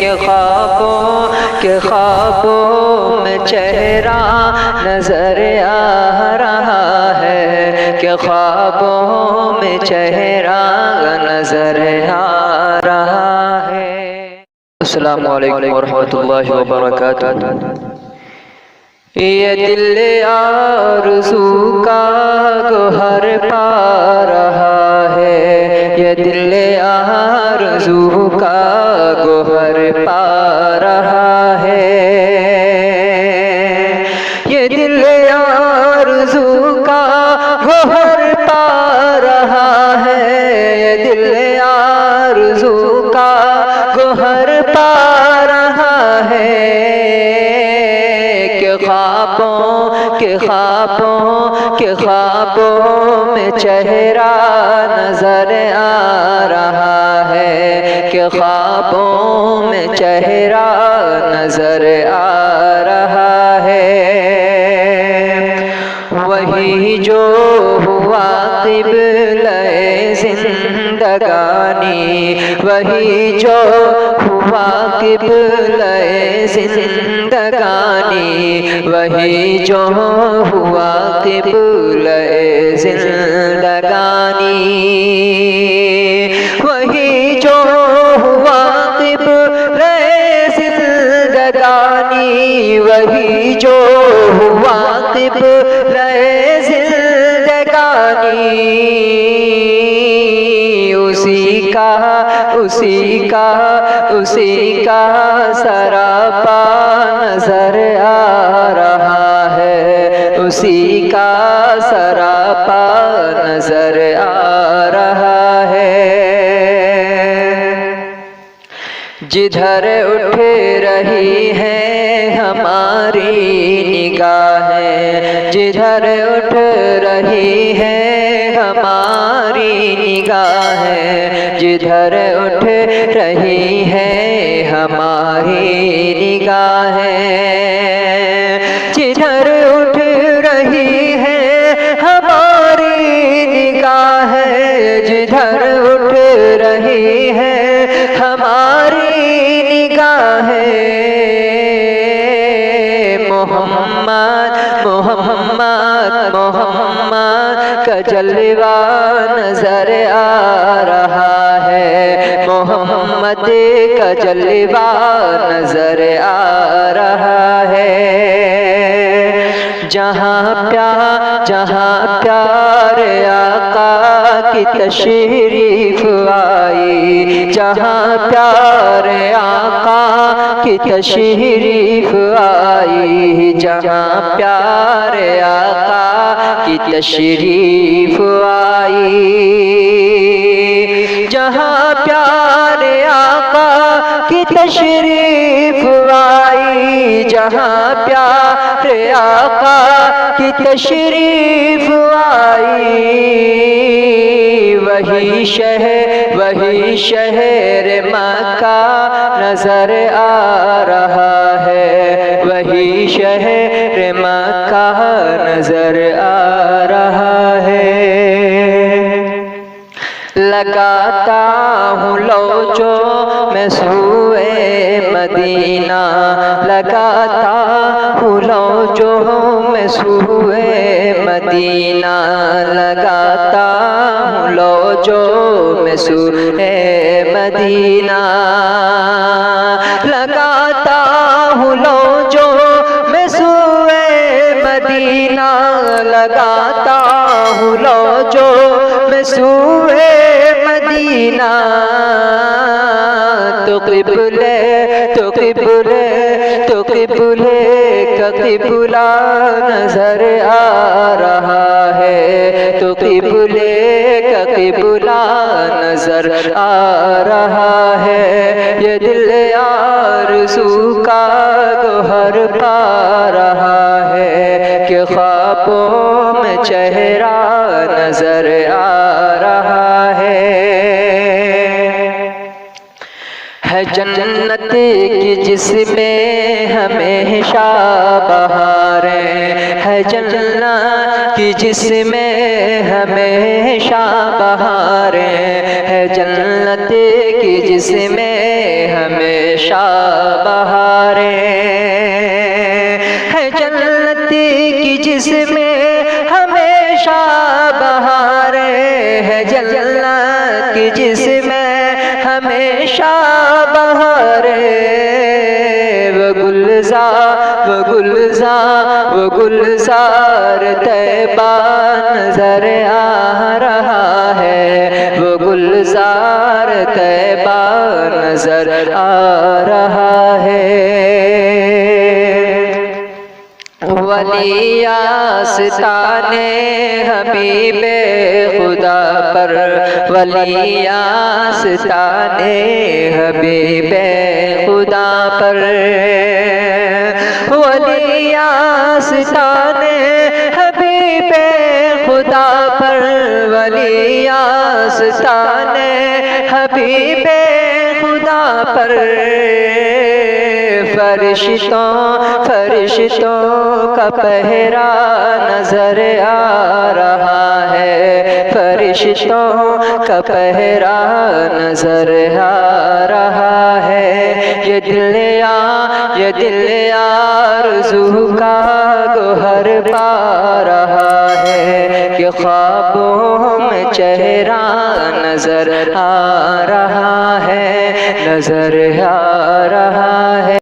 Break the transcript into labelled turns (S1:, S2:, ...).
S1: कि ख्वाबों में चेहरा नजर आ रहा है, कि ख्वाबों में चेहरा नजर आ रहा है। अस्सलामु अलैकुम वरहमतुल्लाहि वबरकातुहू। ये दिल आरज़ू का गोहर पा रहा है, ये दिल आरज़ू का गोहर पा रहा है, ये दिल आरज़ू का गोहर पा रहा है, ये दिल आरज़ू का गोहर पा रहा है, के ख्वाबों में चेहरा नजर आ रहा है, के ख्वाबों में चेहरा नजर आ रहा है। वही जो हुआ क़िबले ज़िंदगानी, वही जो हुआ क़िबले ज़िंदगानी, वही जो हुआ क़िबले ज़िंदगानी, वही जो हुआ क़िबले ज़िंदगानी, वही जो हुआ क़िबले ज़िंदगानी, उसी का सरापा नजर आ रहा है, उसी का सरापा नजर आ रहा है। जिधर उठ रही है हमारी निगाहें, जिधर उठ रही है हमारी निगाहें, जिधर उठ रही है हमारी निगाहें, जिधर उठ रही है हमारी निगाहें, जिधर उठ रही है हमारी निगाहें, मोहम्मद मोहम्मद मोहम्मद का जलवा नजर आ रहा है, मोहम्मद का जलवा नजर आ रहा है। जहाँ प्यार आका की तशरीफ आई, जहाँ प्यार आका की तशरीफ आई, जहाँ प्यार आका की तशरीफ आई, जहाँ प्यार आका की तशरीफ आई, जहाँ प्यार आका की तशरीफ आई, वही शहर मक्का नजर आ रहा है, वही शहर मक्का नजर आ रहा है। लगाता हूँ लो जो मैं सूए मदीना, लगाता हूँ लो जो मैं सूए मदीना, लगाता हूँ लो जो मैं सूए मदीना, लगाता हूँ लो जो मैं सूए मदीना, लगाता हूँ लो जो मैं सूए मदीना, तो क़िबले का क़िबला नजर आ रहा है, तो क़िबले का क़िबला नजर आ रहा है। ये दिल आरज़ू का गोहर पा रहा है, कि ख्वाबों में चेहरा नजर आ रहा है। जन्नत की जिसमें हमेशा बहारें, है जन्नत की जिसमें हमेशा बहारें, है जन्नत की जिसमें हमेशा बहारें है, जन्नत की जिसमें हमेशा बहारें है, जन्नत की जिसमें हमेशा बहारें। वो गुलजार तैबा नजर आ रहा है, वो गुलजार तैबा नजर आ रहा है। वली आस्ताने हबीबे खुदा पर, वली आस्ताने हबीबे खुदा पर, वली आस्ताने हबीबे खुदा पर, वली आस्ताने हबीबे खुदा पर। फरिश्तों का पहरा नजर आ रहा है, फरिश्तों का पहरा नजर आ रहा है। ये दिल आरज़ू का गोहर पा रहा है, कि ख्वाबों में चेहरा नजर आ रहा है, नजर आ रहा है।